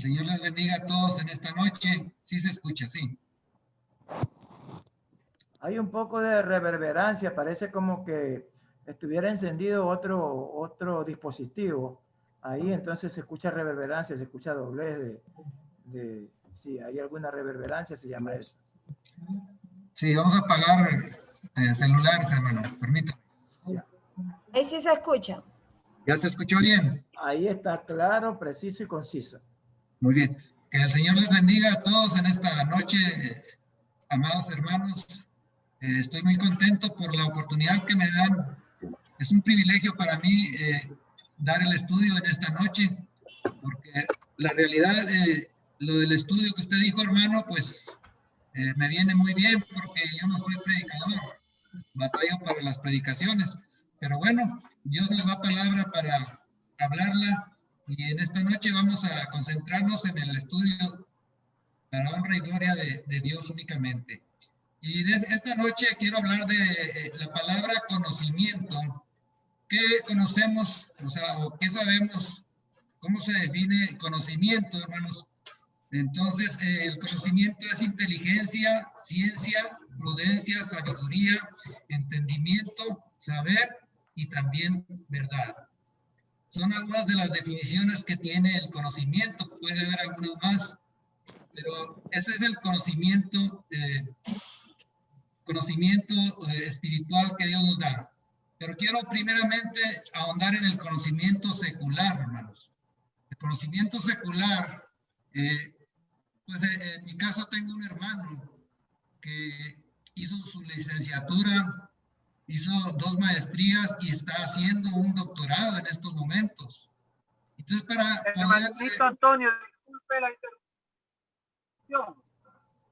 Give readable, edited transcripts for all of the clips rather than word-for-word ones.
Señor les bendiga a todos en esta noche. Sí se escucha, sí. Hay un poco de reverberancia, parece como que estuviera encendido otro dispositivo. Ahí entonces se escucha reverberancia, se escucha doblez si hay alguna reverberancia, se llama eso. Sí, vamos a apagar celulares, hermano. Permítame. Ya. Ahí sí se escucha. ¿Ya se escuchó bien? Ahí está claro, preciso y conciso. Muy bien. Que el Señor les bendiga a todos en esta noche, amados hermanos. Estoy muy contento por la oportunidad que me dan. Es un privilegio para mí dar el estudio en esta noche, porque la realidad, lo del estudio que usted dijo, hermano, pues me viene muy bien porque yo no soy predicador, batallo para las predicaciones, pero bueno, Dios nos da palabra para hablarla y en esta noche vamos a concentrarnos en el estudio para honra y gloria de Dios únicamente. Y esta noche quiero hablar de la palabra conocimiento. ¿Qué conocemos? O sea, o qué sabemos, cómo se define conocimiento, hermanos. Entonces, el conocimiento es inteligencia, ciencia, prudencia, sabiduría, entendimiento, saber y también verdad. Son algunas de las definiciones que tiene el conocimiento, puede haber algunas más, pero ese es el conocimiento espiritual que Dios nos da. Pero quiero primeramente ahondar en el conocimiento secular, hermanos. El conocimiento secular, pues en mi caso tengo un hermano que hizo su licenciatura, hizo 2 maestrías y está haciendo un doctorado en estos momentos. Entonces, para poder... Hermanito Antonio, disculpe la interrupción.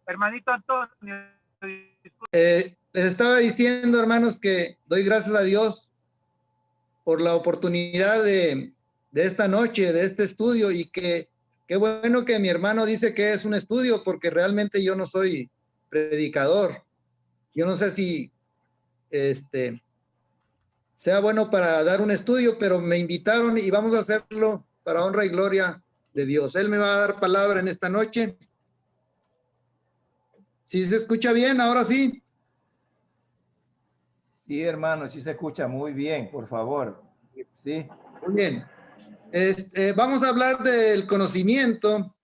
Hermanito Antonio, disculpe. Les estaba diciendo, hermanos, que doy gracias a Dios por la oportunidad de esta noche, de este estudio, y que qué bueno que mi hermano dice que es un estudio, porque realmente yo no soy predicador. Yo no sé si sea bueno para dar un estudio, pero me invitaron y vamos a hacerlo para honra y gloria de Dios. Él me va a dar palabra en esta noche. ¿Sí se escucha bien? Ahora sí. Sí, hermano, sí se escucha muy bien, por favor. Sí. Muy bien. Vamos a hablar del conocimiento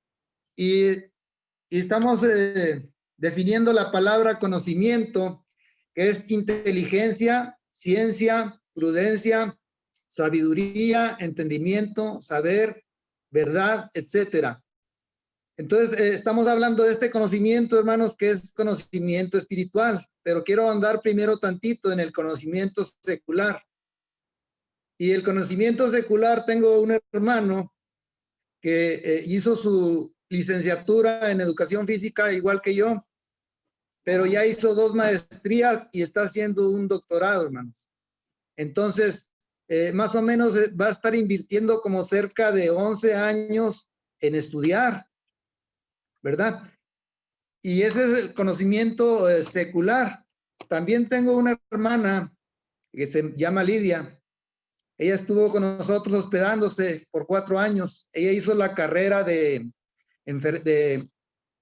y estamos definiendo la palabra conocimiento, que es inteligencia, ciencia, prudencia, sabiduría, entendimiento, saber, verdad, etcétera. Entonces, estamos hablando de este conocimiento, hermanos, que es conocimiento espiritual, pero quiero andar primero tantito en el conocimiento secular. Y el conocimiento secular, tengo un hermano que hizo su licenciatura en educación física igual que yo, pero ya hizo 2 maestrías y está haciendo un doctorado, hermanos. Entonces, más o menos va a estar invirtiendo como cerca de 11 años en estudiar, ¿verdad? Y ese es el conocimiento secular. También tengo una hermana que se llama Lidia. Ella estuvo con nosotros hospedándose por 4 años. Ella hizo la carrera de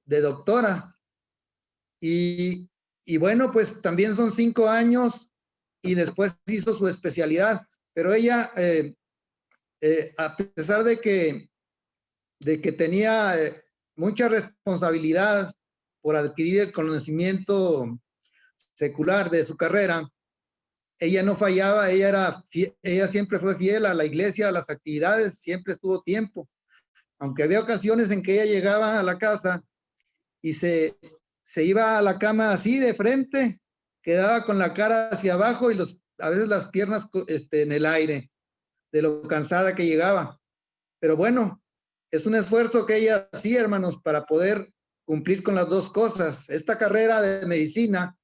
doctora. Y bueno, pues también son 5 años y después hizo su especialidad. Pero ella, a pesar de que tenía mucha responsabilidad por adquirir el conocimiento secular de su carrera, ella no fallaba, ella siempre fue fiel a la iglesia, a las actividades, siempre estuvo tiempo. Aunque había ocasiones en que ella llegaba a la casa y se iba a la cama así de frente, quedaba con la cara hacia abajo y a veces las piernas en el aire, de lo cansada que llegaba. Pero bueno, es un esfuerzo que ella hacía, hermanos, para poder cumplir con las 2 cosas. Esta carrera de medicina,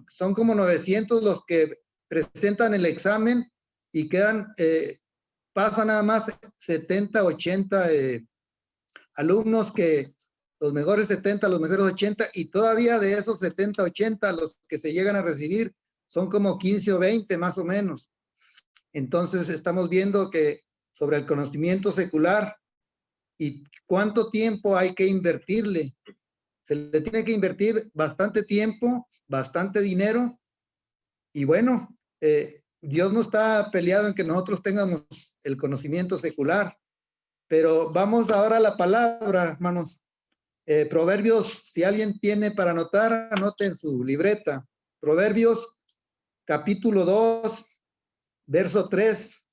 son como 900 los que presentan el examen y pasan nada más 70, 80 alumnos, que los mejores 70, los mejores 80, y todavía de esos 70, 80, los que se llegan a recibir son como 15 o 20 más o menos. Entonces estamos viendo que sobre el conocimiento secular, y cuánto tiempo hay que invertirle. Se le tiene que invertir bastante tiempo, bastante dinero. Y bueno, Dios no está peleado en que nosotros tengamos el conocimiento secular. Pero vamos ahora a la palabra, hermanos. Proverbios, si alguien tiene para anotar, anote en su libreta. Proverbios, capítulo 2, verso 3.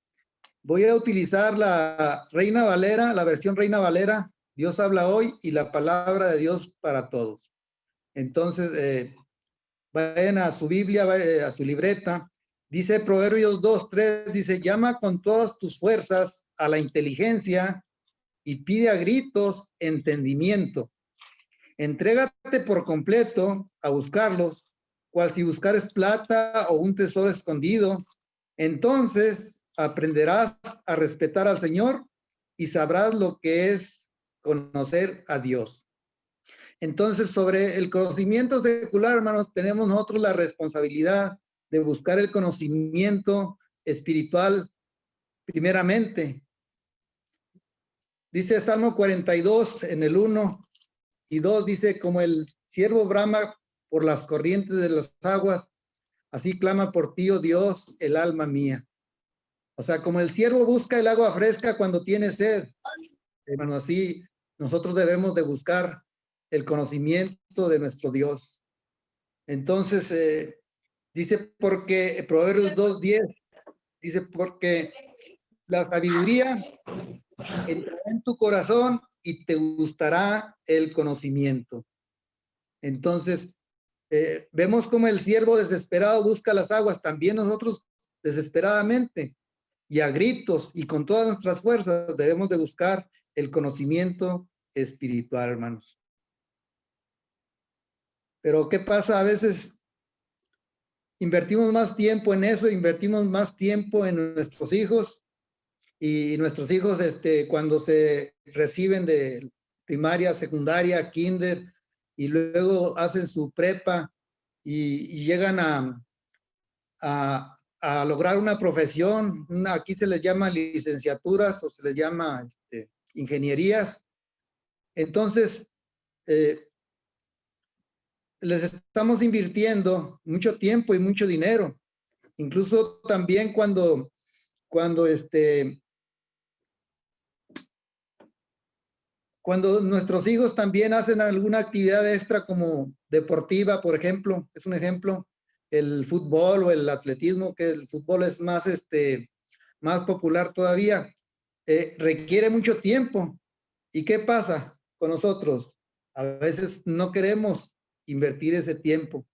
Voy a utilizar la Reina Valera, la versión Reina Valera. Dios habla hoy y la palabra de Dios para todos. Entonces, vayan a su Biblia, a su libreta. Dice Proverbios 2:3, dice, llama con todas tus fuerzas a la inteligencia y pide a gritos entendimiento. Entrégate por completo a buscarlos, cual si buscares plata o un tesoro escondido. Entonces aprenderás a respetar al Señor y sabrás lo que es conocer a Dios. Entonces, sobre el conocimiento secular, hermanos, tenemos nosotros la responsabilidad de buscar el conocimiento espiritual primeramente. Dice Salmo 42 en el 1 y 2, dice, como el ciervo brama por las corrientes de las aguas, así clama por ti, oh Dios, el alma mía. O sea, como el ciervo busca el agua fresca cuando tiene sed, hermano, así nosotros debemos de buscar el conocimiento de nuestro Dios. Entonces, dice, porque Proverbios 2:10, dice, porque la sabiduría entrará en tu corazón y te gustará el conocimiento. Entonces, vemos como el siervo desesperado busca las aguas, también nosotros desesperadamente y a gritos y con todas nuestras fuerzas debemos de buscar el conocimiento espiritual, hermanos. Pero ¿qué pasa? A veces invertimos más tiempo en eso, invertimos más tiempo en nuestros hijos, y nuestros hijos cuando se reciben de primaria, secundaria, kinder, y luego hacen su prepa y llegan a lograr una profesión, aquí se les llama licenciaturas o se les llama ingenierías. Entonces, les estamos invirtiendo mucho tiempo y mucho dinero. Incluso también cuando nuestros hijos también hacen alguna actividad extra como deportiva, por ejemplo, es un ejemplo, el fútbol o el atletismo, que el fútbol es más popular todavía, requiere mucho tiempo. ¿Y qué pasa con nosotros? A veces no queremos invertir ese tiempo.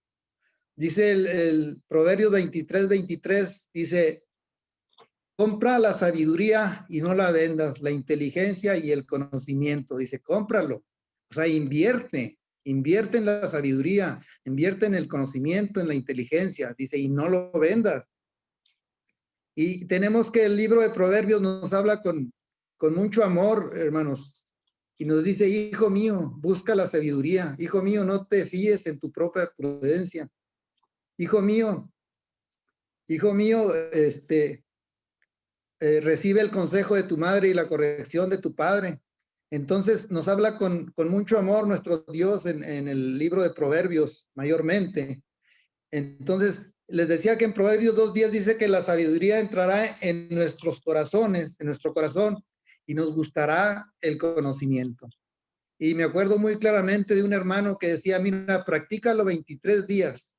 Dice el Proverbios 23:23, dice, compra la sabiduría y no la vendas, la inteligencia y el conocimiento. Dice, cómpralo. O sea, invierte en la sabiduría, invierte en el conocimiento, en la inteligencia. Dice, y no lo vendas. Y tenemos que el libro de Proverbios nos habla con mucho amor, hermanos. Y nos dice, hijo mío, busca la sabiduría. Hijo mío, no te fíes en tu propia prudencia. Hijo mío, recibe el consejo de tu madre y la corrección de tu padre. Entonces nos habla con mucho amor nuestro Dios en el libro de Proverbios mayormente. Entonces les decía que en Proverbios 2:10 dice que la sabiduría entrará en nuestros corazones, en nuestro corazón, y nos gustará el conocimiento. Y me acuerdo muy claramente de un hermano que decía, mira, practícalo 23 días.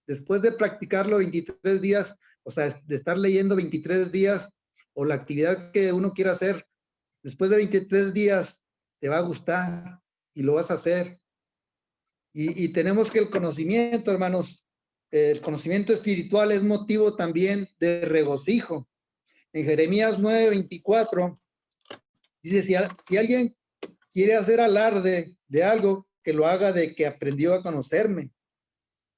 Después de practicarlo 23 días, o sea, de estar leyendo 23 días, o la actividad que uno quiera hacer, después de 23 días te va a gustar y lo vas a hacer. Y tenemos que el conocimiento, hermanos, el conocimiento espiritual es motivo también de regocijo. En Jeremías 9:24 dice, si alguien quiere hacer alarde de algo, que lo haga de que aprendió a conocerme.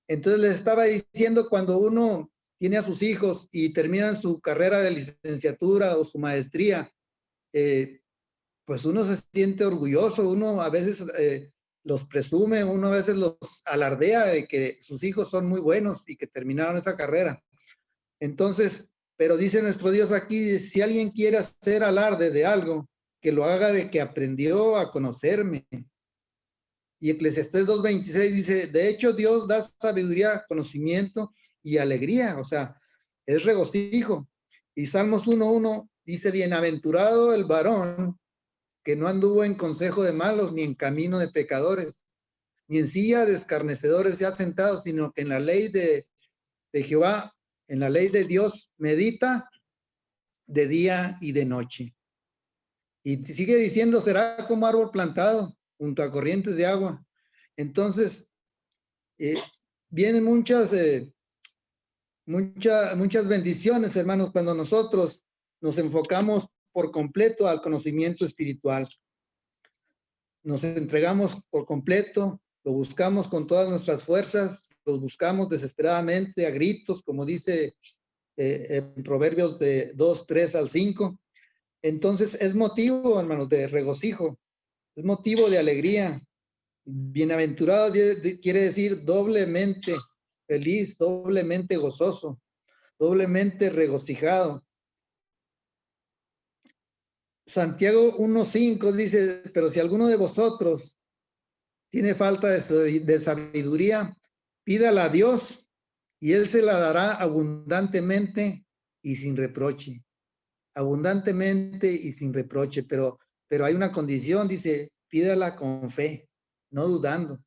Entonces les estaba diciendo, cuando uno tiene a sus hijos y terminan su carrera de licenciatura o su maestría, pues uno se siente orgulloso, uno a veces los presume, uno a veces los alardea de que sus hijos son muy buenos y que terminaron esa carrera. Entonces, pero dice nuestro Dios aquí, si alguien quiere hacer alarde de algo, que lo haga de que aprendió a conocerme. Y Eclesiastés 2:26 dice, de hecho Dios da sabiduría, conocimiento y alegría, o sea, es regocijo. Y Salmos 1:1 dice, bienaventurado el varón que no anduvo en consejo de malos, ni en camino de pecadores, ni en silla de escarnecedores se ha sentado, sino que en la ley de Jehová, en la ley de Dios, medita de día y de noche. Y sigue diciendo, será como árbol plantado junto a corrientes de agua. Entonces, vienen muchas bendiciones, hermanos, cuando nosotros nos enfocamos por completo al conocimiento espiritual. Nos entregamos por completo, lo buscamos con todas nuestras fuerzas, lo buscamos desesperadamente a gritos, como dice en Proverbios de 2:3-5. Entonces es motivo, hermanos, de regocijo, es motivo de alegría. Bienaventurado quiere decir doblemente feliz, doblemente gozoso, doblemente regocijado. Santiago 1:5 dice, pero si alguno de vosotros tiene falta de sabiduría, pídala a Dios y Él se la dará abundantemente y sin reproche. Abundantemente y sin reproche, pero hay una condición, dice, pídala con fe, no dudando.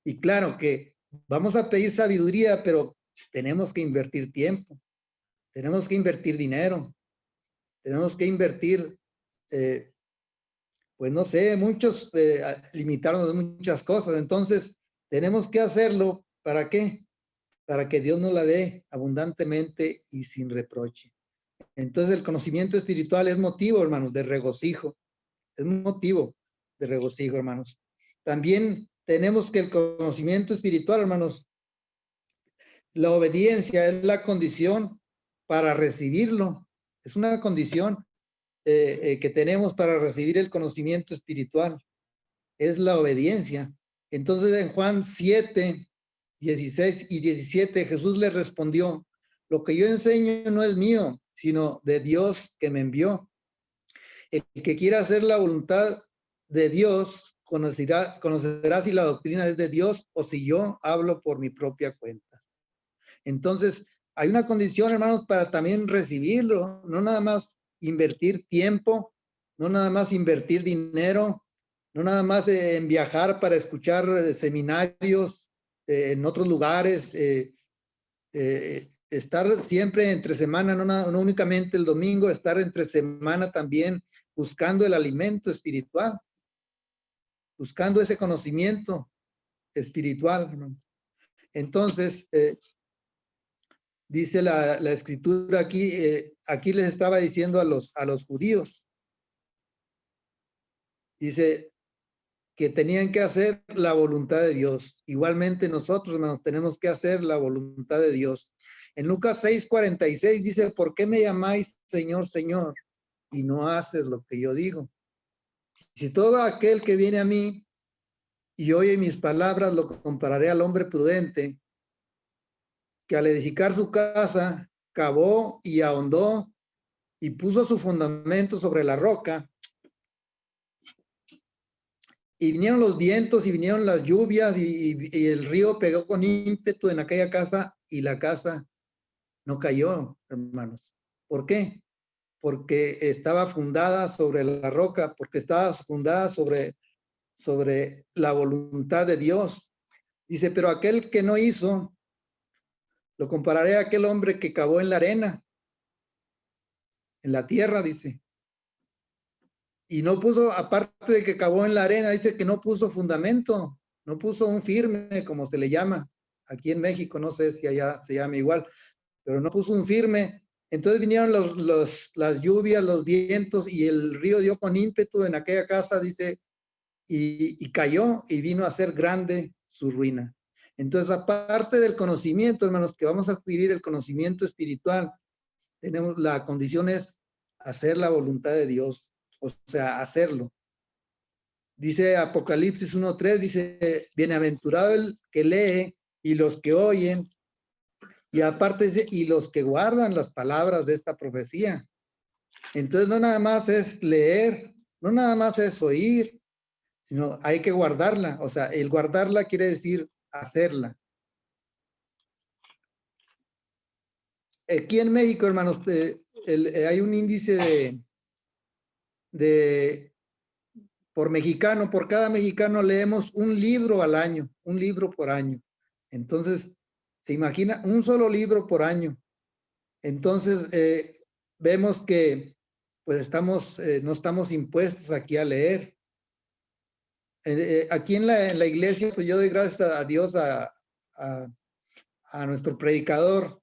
Y claro que vamos a pedir sabiduría, pero tenemos que invertir tiempo, tenemos que invertir dinero, tenemos que invertir, pues no sé, muchos, limitarnos de muchas cosas. Entonces, tenemos que hacerlo, ¿para qué? Para que Dios nos la dé abundantemente y sin reproche. Entonces, el conocimiento espiritual es motivo, hermanos, de regocijo. Es motivo de regocijo, hermanos. También tenemos que el conocimiento espiritual, hermanos, la obediencia es la condición para recibirlo. Es una condición que tenemos para recibir el conocimiento espiritual. Es la obediencia. Entonces, en Juan 7:16-17, Jesús le respondió, lo que yo enseño no es mío, sino de Dios que me envió. El que quiera hacer la voluntad de Dios conocerá si la doctrina es de Dios o si yo hablo por mi propia cuenta. Entonces, hay una condición, hermanos, para también recibirlo, no nada más invertir tiempo, no nada más invertir dinero, no nada más en viajar para escuchar seminarios en otros lugares, estar siempre entre semana, no únicamente el domingo, estar entre semana también buscando el alimento espiritual, buscando ese conocimiento espiritual, ¿no? Entonces, dice la escritura aquí, aquí les estaba diciendo a los judíos, dice que tenían que hacer la voluntad de Dios. Igualmente nosotros, hermanos, tenemos que hacer la voluntad de Dios. En Lucas 6:46 dice, ¿por qué me llamáis Señor, Señor? Y no haces lo que yo digo. Si todo aquel que viene a mí y oye mis palabras, lo compararé al hombre prudente, que al edificar su casa, cavó y ahondó y puso su fundamento sobre la roca. Y vinieron los vientos y vinieron las lluvias y el río pegó con ímpetu en aquella casa y la casa no cayó, hermanos. ¿Por qué? Porque estaba fundada sobre la roca, porque estaba fundada sobre la voluntad de Dios. Dice, pero aquel que no hizo, lo compararé a aquel hombre que cavó en la arena, en la tierra, dice. Y no puso, aparte de que cavó en la arena, dice que no puso fundamento, no puso un firme, como se le llama. Aquí en México, no sé si allá se llama igual, pero no puso un firme. Entonces vinieron las lluvias, los vientos, y el río dio con ímpetu en aquella casa, dice, y cayó, y vino a ser grande su ruina. Entonces, aparte del conocimiento, hermanos, que vamos a adquirir el conocimiento espiritual, tenemos la condición es hacer la voluntad de Dios. O sea, hacerlo. Dice Apocalipsis 1:3, dice, bienaventurado el que lee y los que oyen, y aparte dice, y los que guardan las palabras de esta profecía. Entonces no nada más es leer, no nada más es oír, sino hay que guardarla. O sea, el guardarla quiere decir hacerla. Aquí en México, hermanos, hay un índice por mexicano, por cada mexicano leemos un libro al año, un libro por año. Entonces, se imagina un solo libro por año. Entonces, vemos que pues no estamos impuestos aquí a leer. Aquí en la iglesia, pues yo doy gracias a Dios, a nuestro predicador,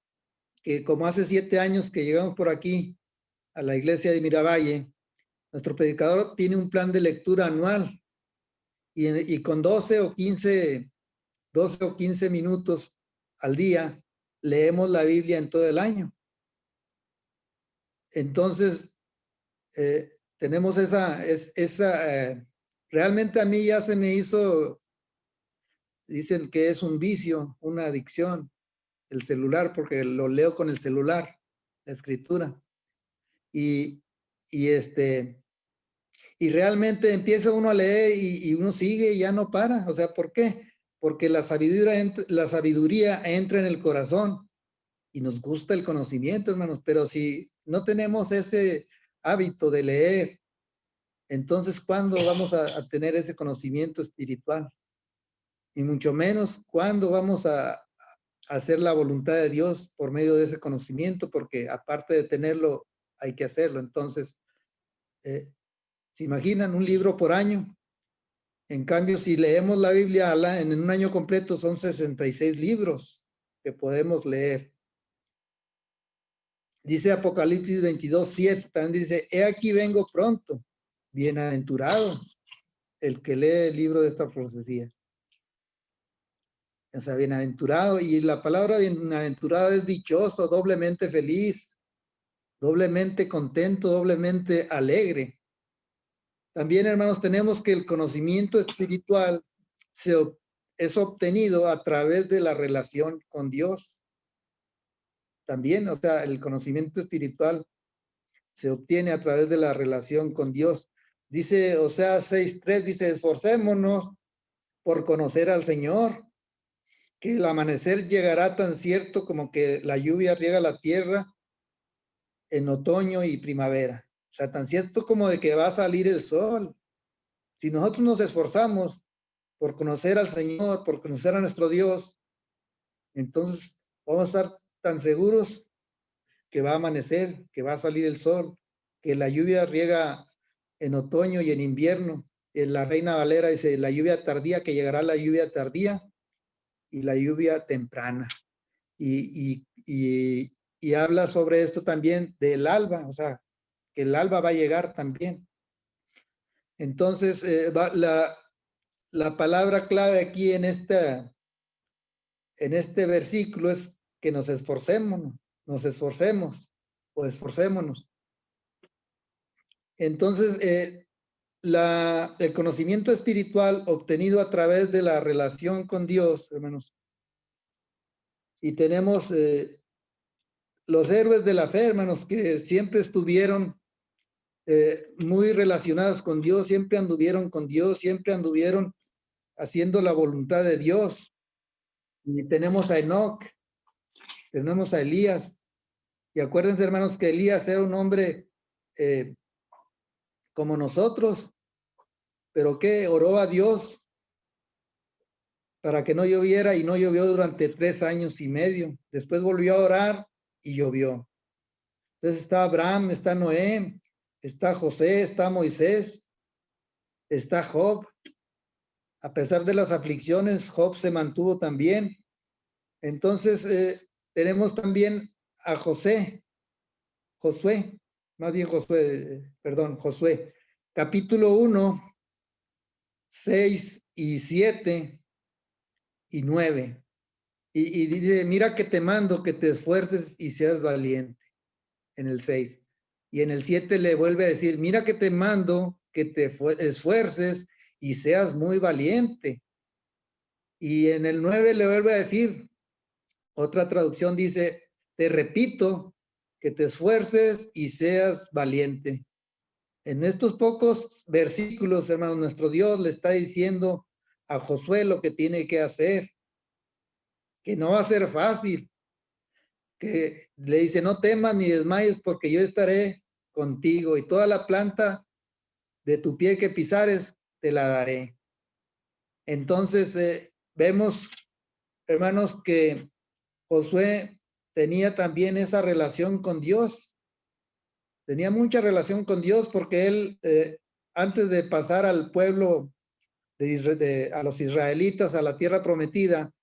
que como hace 7 años que llegamos por aquí a la iglesia de Miravalle, nuestro predicador tiene un plan de lectura anual y con 12 o 15 minutos al día leemos la Biblia en todo el año. Entonces, tenemos realmente a mí ya se me hizo, dicen que es un vicio, una adicción, el celular, porque lo leo con el celular, la escritura. Y realmente empieza uno a leer y uno sigue y ya no para. O sea, ¿por qué? Porque la sabiduría entra en el corazón y nos gusta el conocimiento, hermanos, pero si no tenemos ese hábito de leer, entonces, ¿cuándo vamos a tener ese conocimiento espiritual? Y mucho menos, ¿cuándo vamos a hacer la voluntad de Dios por medio de ese conocimiento? Porque aparte de tenerlo, hay que hacerlo. Entonces, ¿se imaginan un libro por año? En cambio, si leemos la Biblia en un año completo, son 66 libros que podemos leer. Dice Apocalipsis 22:7, también dice, he aquí vengo pronto, bienaventurado el que lee el libro de esta profecía. O sea, bienaventurado, y la palabra bienaventurado es dichoso, doblemente feliz, doblemente contento, doblemente alegre. También, hermanos, tenemos que el conocimiento espiritual es obtenido a través de la relación con Dios. También, o sea, el conocimiento espiritual se obtiene a través de la relación con Dios. Dice, o sea, 6:3, dice, esforcémonos por conocer al Señor, que el amanecer llegará tan cierto como que la lluvia riega la tierra en otoño y primavera. O sea, tan cierto como de que va a salir el sol. Si nosotros nos esforzamos por conocer al Señor, por conocer a nuestro Dios, entonces vamos a estar tan seguros que va a amanecer, que va a salir el sol, que la lluvia riega en otoño y en invierno. La Reina Valera dice, la lluvia tardía, que llegará la lluvia tardía y la lluvia temprana. Y habla sobre esto también del alba, o sea, que el alba va a llegar también. Entonces, la palabra clave aquí en este versículo es que nos esforcemos o esforcémonos. Entonces, el conocimiento espiritual obtenido a través de la relación con Dios, hermanos, y tenemos los héroes de la fe, hermanos, que siempre estuvieron muy relacionados con Dios, siempre anduvieron con Dios, siempre anduvieron haciendo la voluntad de Dios. Y tenemos a Enoc, tenemos a Elías. Y acuérdense, hermanos, que Elías era un hombre como nosotros, pero que oró a Dios para que no lloviera y no llovió durante 3 años y medio. Después volvió a orar y llovió. Entonces está Abraham, está Noé, está José, está Moisés, está Job. A pesar de las aflicciones, Job se mantuvo también. Entonces, tenemos también a Josué, capítulo 1, 6 y 7 y 9. Y dice, mira que te mando que te esfuerces y seas valiente, en el 6. Y en el 7 le vuelve a decir, mira que te mando que te esfuerces y seas muy valiente. Y en el 9 le vuelve a decir, otra traducción dice, te repito que te esfuerces y seas valiente. En estos pocos versículos, hermanos, nuestro Dios le está diciendo a Josué lo que tiene que hacer, que no va a ser fácil, que le dice, no temas ni desmayes porque yo estaré contigo y toda la planta de tu pie que pisares te la daré. Entonces vemos, hermanos, que Josué tenía también esa relación con Dios. Tenía mucha relación con Dios porque él, antes de pasar al pueblo a los israelitas, a la tierra prometida,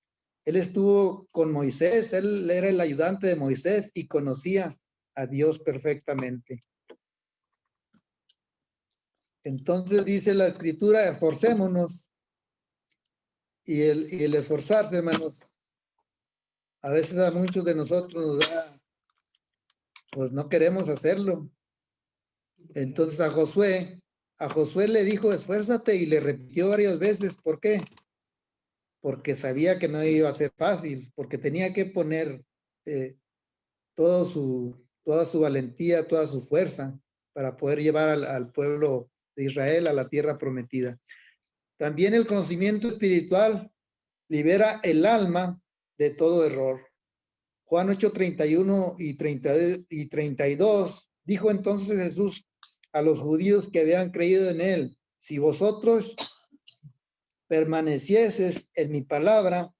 él estuvo con Moisés, él era el ayudante de Moisés y conocía a Dios perfectamente. Entonces dice la Escritura, esforcémonos. Y el esforzarse, hermanos, a veces a muchos de nosotros nos da, pues no queremos hacerlo. Entonces a Josué le dijo, esfuérzate, y le repitió varias veces. ¿Por qué? Porque sabía que no iba a ser fácil, porque tenía que poner toda su valentía, toda su fuerza para poder llevar al pueblo de Israel a la tierra prometida. También el conocimiento espiritual libera el alma de todo error. Juan 8:31 y 32, dijo entonces Jesús a los judíos que habían creído en él, si vosotros permanecieseis en mi palabra,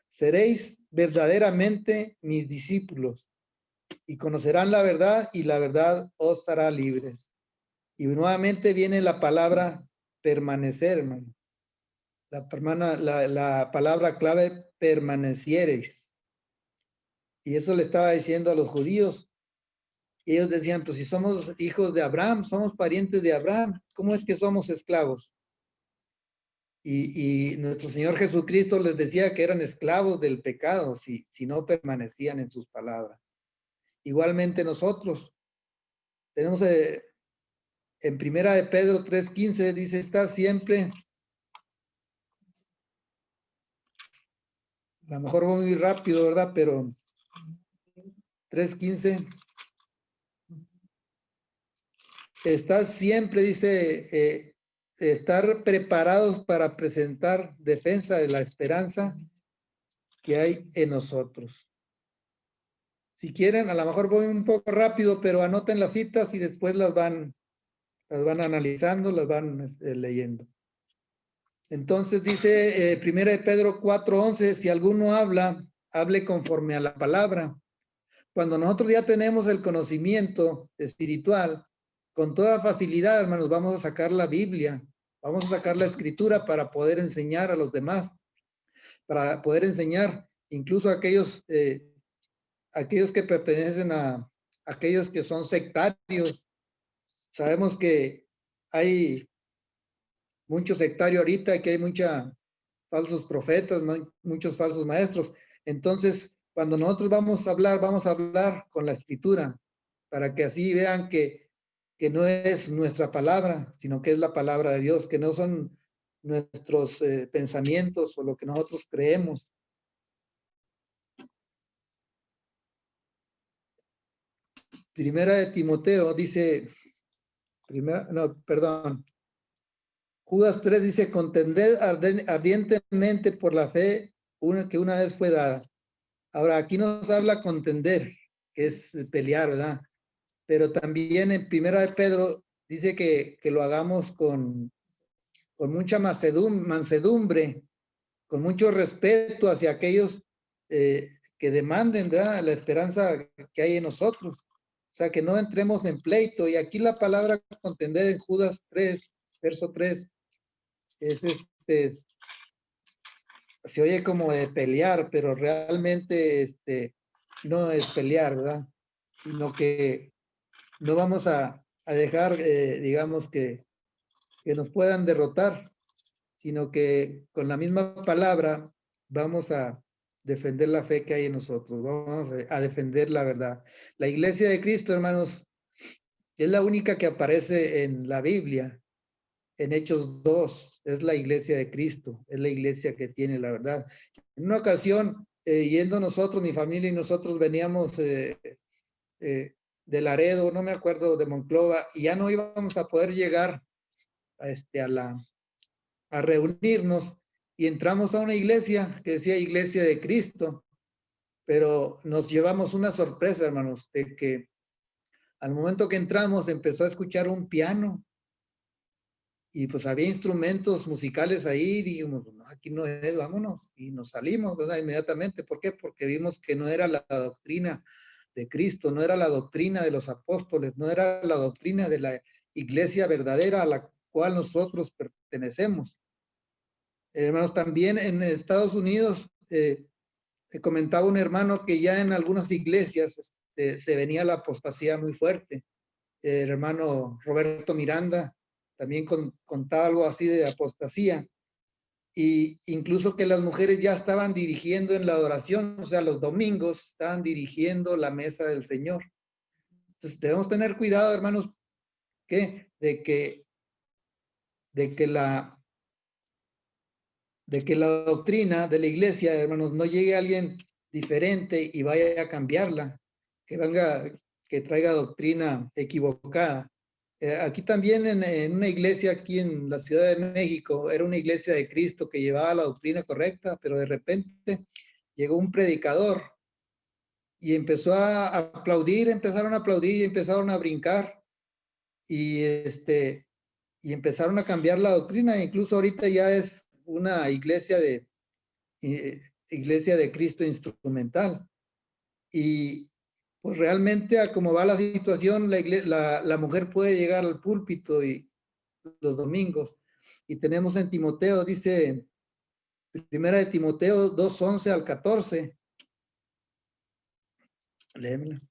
seréis verdaderamente mis discípulos y conocerán la verdad y la verdad os hará libres. Y nuevamente viene la palabra permanecer, hermano. La palabra clave, permaneciereis. Y eso le estaba diciendo a los judíos. Y ellos decían, pues si somos hijos de Abraham, somos parientes de Abraham, ¿cómo es que somos esclavos? Y nuestro Señor Jesucristo les decía que eran esclavos del pecado si no permanecían en sus palabras. Igualmente nosotros tenemos en Primera de Pedro 3:15 dice, está siempre, a lo mejor voy muy rápido, ¿verdad? Pero 3:15, estar siempre, dice, estar preparados para presentar defensa de la esperanza que hay en nosotros. Si quieren, a lo mejor voy un poco rápido, pero anoten las citas y después las van analizando, las van leyendo. Entonces dice Primera de Pedro 4:11, si alguno habla, hable conforme a la palabra. Cuando nosotros ya tenemos el conocimiento espiritual, con toda facilidad, hermanos, vamos a sacar la Biblia, vamos a sacar la Escritura para poder enseñar a los demás, para poder enseñar incluso a aquellos que pertenecen a aquellos que son sectarios. Sabemos que hay mucho sectario ahorita, que hay muchos falsos profetas, muchos falsos maestros. Entonces, cuando nosotros vamos a hablar con la Escritura, para que así vean que no es nuestra palabra, sino que es la palabra de Dios, que no son nuestros pensamientos o lo que nosotros creemos. Primera de Timoteo dice, Judas 3 dice, contended ardientemente por la fe que una vez fue dada. Ahora, aquí nos habla contender, que es pelear, ¿verdad? Pero también en Primera de Pedro dice que lo hagamos con mucha mansedumbre, con mucho respeto hacia aquellos que demanden, ¿verdad?, la esperanza que hay en nosotros. O sea, que no entremos en pleito. Y aquí la palabra contender en Judas 3, verso 3, es se oye como de pelear, pero realmente no es pelear, ¿verdad? Sino que no vamos a dejar, digamos, que nos puedan derrotar, sino que con la misma palabra vamos a defender la fe que hay en nosotros, vamos a defender la verdad. La iglesia de Cristo, hermanos, es la única que aparece en la Biblia. En Hechos 2, es la iglesia de Cristo, es la iglesia que tiene la verdad. En una ocasión, yendo nosotros, mi familia y nosotros veníamos de Laredo, no me acuerdo, de Monclova, y ya no íbamos a poder llegar a reunirnos, y entramos a una iglesia que decía Iglesia de Cristo, pero nos llevamos una sorpresa, hermanos, de que al momento que entramos empezó a escuchar un piano, y pues había instrumentos musicales ahí, dijimos, no, aquí no es, vámonos, y nos salimos, ¿verdad? Inmediatamente. ¿Por qué? Porque vimos que no era la doctrina de Cristo, no era la doctrina de los apóstoles, no era la doctrina de la iglesia verdadera a la cual nosotros pertenecemos. Hermanos, también en Estados Unidos, comentaba un hermano que ya en algunas iglesias se venía la apostasía muy fuerte. El hermano Roberto Miranda también contaba algo así de apostasía, y incluso que las mujeres ya estaban dirigiendo en la adoración, o sea, los domingos estaban dirigiendo la mesa del Señor. Entonces debemos tener cuidado, hermanos, de que la doctrina de la iglesia, hermanos, no llegue alguien diferente y vaya a cambiarla, que traiga doctrina equivocada. Aquí también en una iglesia aquí en la Ciudad de México, era una iglesia de Cristo que llevaba la doctrina correcta, pero de repente llegó un predicador y empezó a aplaudir, empezaron a aplaudir y empezaron a brincar, y empezaron a cambiar la doctrina. Incluso ahorita ya es una iglesia de Cristo instrumental. Y pues realmente, a cómo va la situación, la mujer puede llegar al púlpito y los domingos. Y tenemos en Timoteo, dice, primera de Timoteo 2:11 al 14. Léemela.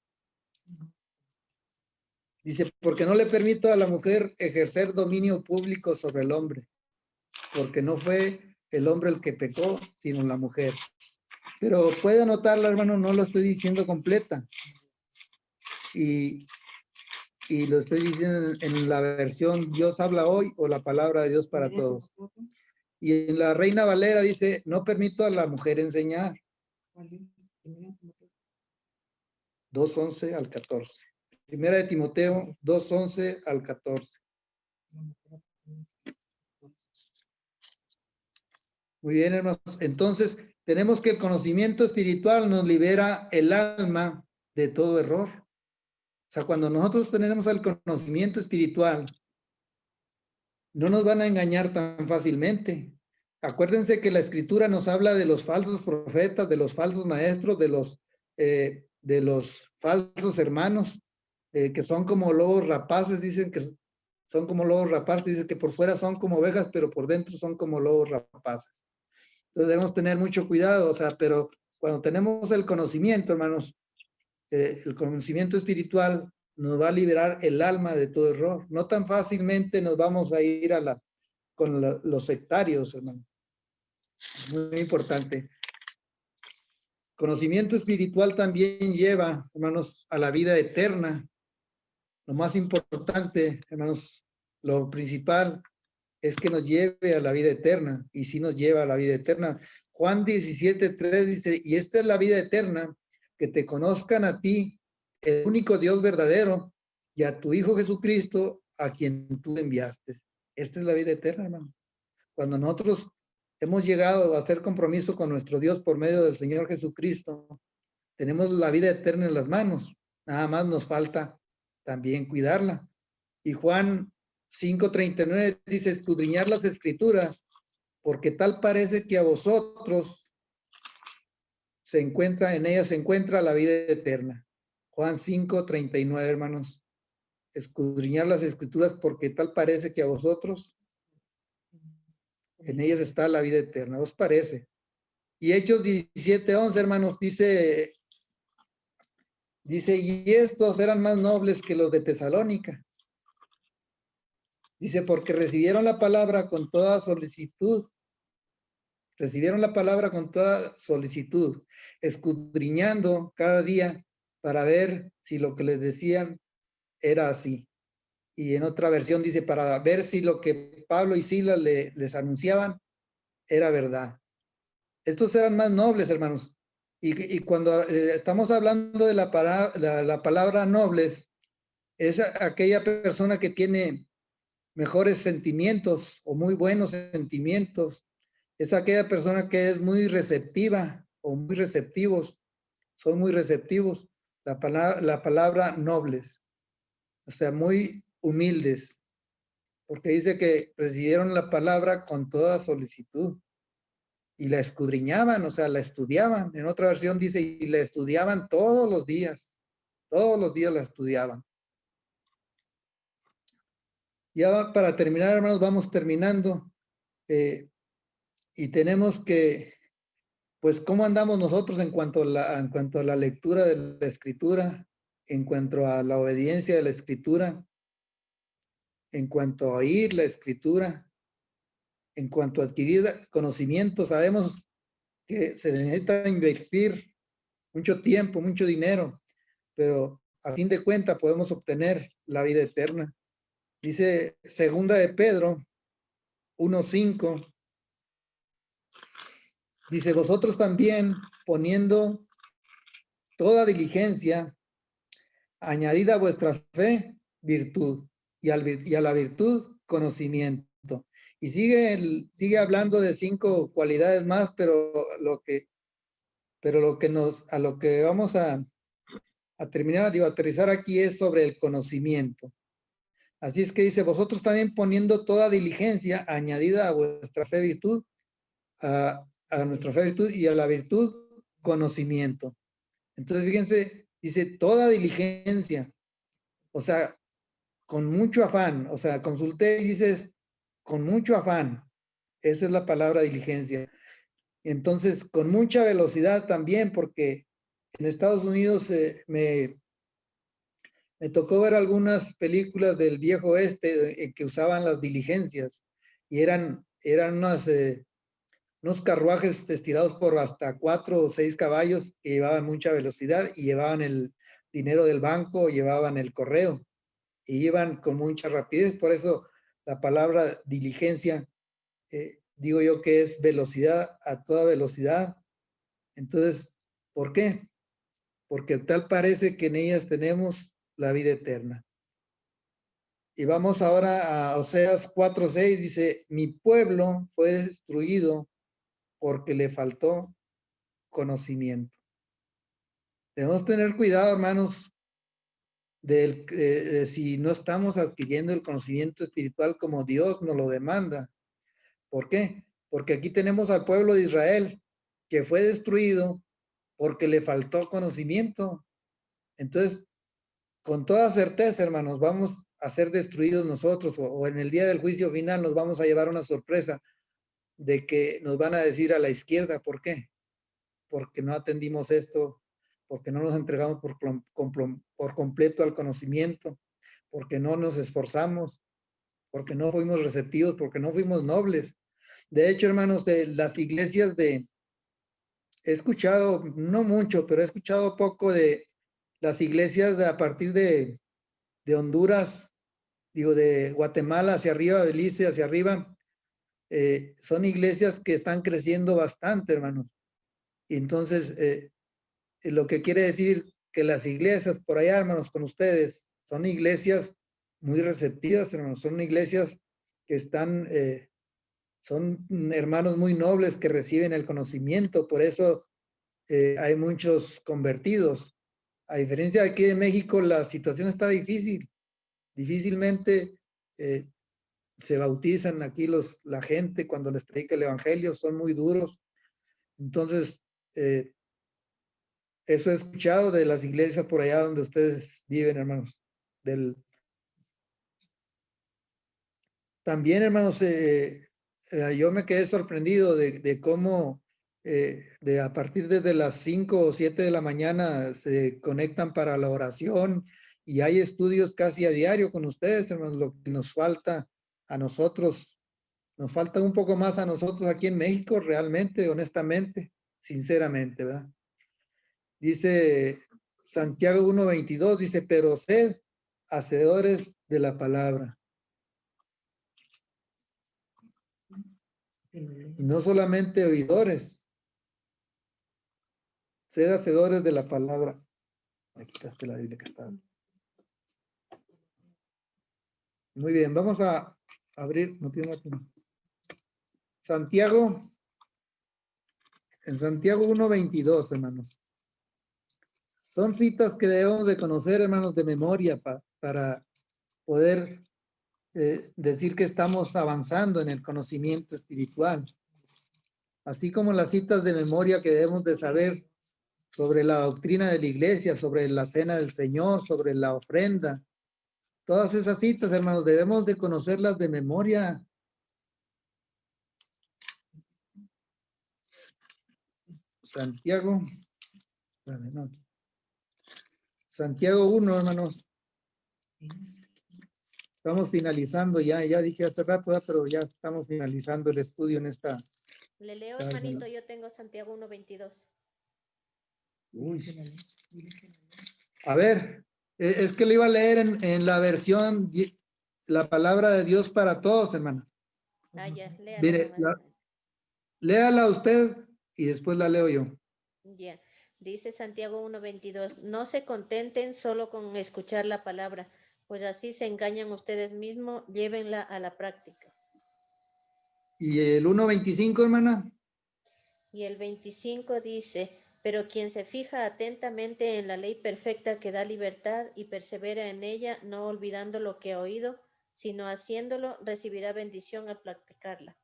Dice, porque no le permito a la mujer ejercer dominio público sobre el hombre, porque no fue el hombre el que pecó, sino la mujer. Pero puede anotarla, hermano, no lo estoy diciendo completa. Y lo estoy diciendo en la versión Dios habla hoy, o la palabra de Dios para todos. Y en la Reina Valera dice, no permito a la mujer enseñar. 2:11 al 14. Primera de Timoteo 2:11 al 14. Muy bien, hermanos. Entonces, tenemos que el conocimiento espiritual nos libera el alma de todo error. O sea, cuando nosotros tenemos el conocimiento espiritual, no nos van a engañar tan fácilmente. Acuérdense que la Escritura nos habla de los falsos profetas, de los falsos maestros, de los falsos hermanos, que son como lobos rapaces, dicen que son como lobos rapaces, dicen que por fuera son como ovejas, pero por dentro son como lobos rapaces. Entonces debemos tener mucho cuidado, o sea, pero cuando tenemos el conocimiento, hermanos, el conocimiento espiritual nos va a liberar el alma de todo error. No tan fácilmente nos vamos a ir con los sectarios, hermano. Muy importante. Conocimiento espiritual también lleva, hermanos, a la vida eterna. Lo más importante, hermanos, lo principal es que nos lleve a la vida eterna, y sí nos lleva a la vida eterna. Juan 17:3 dice, y esta es la vida eterna, que te conozcan a ti, el único Dios verdadero, y a tu Hijo Jesucristo, a quien tú enviaste. Esta es la vida eterna, hermano. Cuando nosotros hemos llegado a hacer compromiso con nuestro Dios por medio del Señor Jesucristo, tenemos la vida eterna en las manos. Nada más nos falta también cuidarla. Y Juan 5:39 dice, escudriñar las Escrituras, porque tal parece que a vosotros en ellas se encuentra la vida eterna. Juan 5:39, hermanos. Escudriñar las Escrituras, porque tal parece que a vosotros en ellas está la vida eterna. ¿Os parece? Y Hechos 17:11, hermanos, dice, y estos eran más nobles que los de Tesalónica. Dice, porque recibieron la palabra con toda solicitud. Recibieron la palabra con toda solicitud, escudriñando cada día para ver si lo que les decían era así. Y en otra versión dice, para ver si lo que Pablo y Silas les anunciaban era verdad. Estos eran más nobles, hermanos. Y cuando estamos hablando de la palabra nobles, es aquella persona que tiene mejores sentimientos o muy buenos sentimientos. Es aquella persona que es muy receptiva o muy receptivos. Son muy receptivos. La palabra nobles. O sea, muy humildes. Porque dice que recibieron la palabra con toda solicitud. Y la escudriñaban, o sea, la estudiaban. En otra versión dice, y la estudiaban todos los días. Todos los días la estudiaban. Ya para terminar, hermanos, vamos terminando. Y tenemos que, pues, ¿cómo andamos nosotros en cuanto a la lectura de la Escritura? En cuanto a la obediencia de la Escritura, en cuanto a oír la Escritura, en cuanto a adquirir conocimiento. Sabemos que se necesita invertir mucho tiempo, mucho dinero, pero a fin de cuentas podemos obtener la vida eterna. Dice segunda de Pedro 1:5, dice, vosotros también, poniendo toda diligencia, añadida a vuestra fe, virtud, y a la virtud, conocimiento. Y sigue hablando de 5 cualidades más, pero lo que vamos a terminar, digo, aterrizar aquí es sobre el conocimiento. Así es que dice, vosotros también poniendo toda diligencia añadida a vuestra fe, virtud, a nuestra fe, virtud, y a la virtud, conocimiento. Entonces, fíjense, dice toda diligencia, o sea, con mucho afán, o sea, consulté y dices, con mucho afán. Esa es la palabra diligencia. Entonces, con mucha velocidad también, porque en Estados Unidos me tocó ver algunas películas del viejo oeste que usaban las diligencias y eran unos carruajes estirados por hasta 4 o 6 caballos que llevaban mucha velocidad y llevaban el dinero del banco, llevaban el correo y iban con mucha rapidez. Por eso la palabra diligencia, digo yo que es velocidad a toda velocidad. Entonces, ¿por qué? Porque tal parece que en ellas tenemos la vida eterna. Y vamos ahora a Oseas 4:6, dice, mi pueblo fue destruido porque le faltó conocimiento. Debemos tener cuidado, hermanos, si no estamos adquiriendo el conocimiento espiritual como Dios nos lo demanda. ¿Por qué? Porque aquí tenemos al pueblo de Israel que fue destruido porque le faltó conocimiento. Entonces, con toda certeza, hermanos, vamos a ser destruidos nosotros o en el día del juicio final nos vamos a llevar una sorpresa de que nos van a decir a la izquierda, ¿por qué? Porque no atendimos esto, porque no nos entregamos por completo al conocimiento, porque no nos esforzamos, porque no fuimos receptivos, porque no fuimos nobles. De hecho, hermanos, de las iglesias he escuchado, no mucho, pero he escuchado poco de las iglesias a partir de Honduras, digo, de Guatemala hacia arriba, Belice hacia arriba, son iglesias que están creciendo bastante, hermanos. Y entonces, lo que quiere decir que las iglesias por allá, hermanos, con ustedes, son iglesias muy receptivas, hermanos, son iglesias que están, son hermanos muy nobles que reciben el conocimiento, por eso hay muchos convertidos. A diferencia de aquí de México, la situación está difícil. Difícilmente se bautizan aquí la gente cuando les predica el evangelio, son muy duros. Entonces, eso he escuchado de las iglesias por allá donde ustedes viven, hermanos. También, hermanos, yo me quedé sorprendido de cómo a partir desde las 5 o 7 de la mañana se conectan para la oración y hay estudios casi a diario con ustedes, hermanos. Lo que nos falta a nosotros, nos falta un poco más a nosotros aquí en México, realmente, honestamente, sinceramente, ¿verdad? Dice Santiago 1:22, dice, pero sed hacedores de la palabra. Y no solamente oidores, Sed hacedores de la palabra. Me quitaste la Biblia que estaba. Muy bien, vamos a abrir. No tiene aquí. Santiago. En Santiago 1:22, hermanos. Son citas que debemos de conocer, hermanos, de memoria para poder decir que estamos avanzando en el conocimiento espiritual. Así como las citas de memoria que debemos de saber sobre la doctrina de la iglesia, sobre la cena del Señor, sobre la ofrenda. Todas esas citas, hermanos, debemos de conocerlas de memoria. Santiago. No. Santiago 1, hermanos. Estamos finalizando ya dije hace rato, pero ya estamos finalizando el estudio en esta. Le leo, hermanito, yo tengo Santiago 1:22. Uy. A ver, es que le iba a leer en la versión, la palabra de Dios para todos, hermana. Ah, ya, léala. Mire, léala usted y después la leo yo. Ya, dice Santiago 1:22, no se contenten solo con escuchar la palabra, pues así se engañan ustedes mismos, llévenla a la práctica. ¿Y el 1:25, hermana? Y el 25 dice, pero quien se fija atentamente en la ley perfecta que da libertad y persevera en ella, no olvidando lo que ha oído, sino haciéndolo, recibirá bendición al practicarla.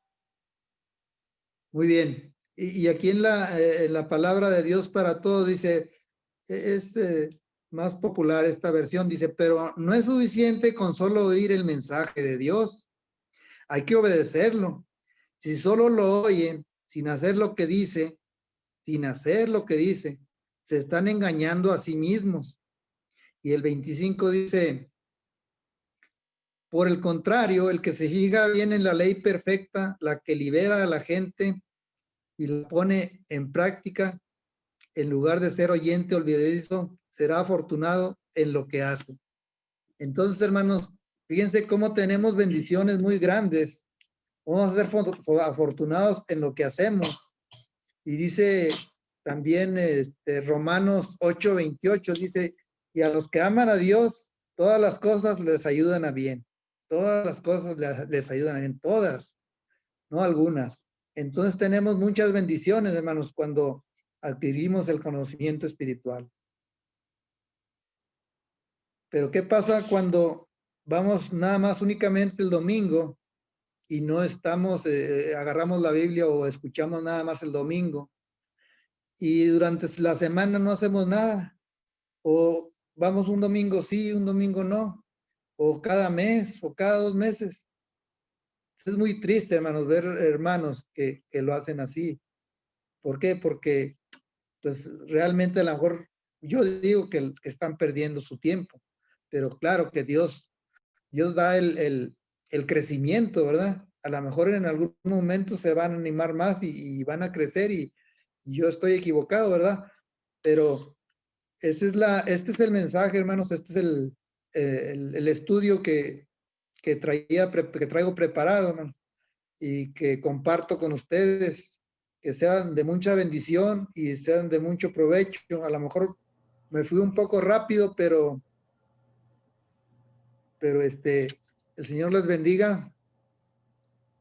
Muy bien. Y aquí en la palabra de Dios para todos dice, es más popular esta versión, dice, pero no es suficiente con solo oír el mensaje de Dios. Hay que obedecerlo. Si solo lo oyen, sin hacer lo que dice, se están engañando a sí mismos. Y el 25 dice, por el contrario, el que se fija bien en la ley perfecta, la que libera a la gente y la pone en práctica, en lugar de ser oyente olvidadizo, será afortunado en lo que hace. Entonces, hermanos, fíjense cómo tenemos bendiciones muy grandes. Vamos a ser afortunados en lo que hacemos. Y dice también Romanos 8:28, dice, y a los que aman a Dios, todas las cosas les ayudan a bien. Todas las cosas les ayudan a bien, todas, no algunas. Entonces tenemos muchas bendiciones, hermanos, cuando adquirimos el conocimiento espiritual. Pero ¿qué pasa cuando vamos nada más únicamente el domingo y no estamos, agarramos la Biblia o escuchamos nada más el domingo y durante la semana no hacemos nada? O vamos un domingo sí, un domingo no, o cada mes o cada 2 meses. Es muy triste, hermanos, ver hermanos que lo hacen así. ¿Por qué? Porque pues realmente a lo mejor yo digo que están perdiendo su tiempo, pero claro que Dios da el crecimiento, ¿verdad? A lo mejor en algún momento se van a animar más y van a crecer y yo estoy equivocado, ¿verdad? Pero este es el mensaje, hermanos, este es el estudio que traigo preparado, hermano, y que comparto con ustedes, que sean de mucha bendición y sean de mucho provecho. A lo mejor me fui un poco rápido, pero el Señor les bendiga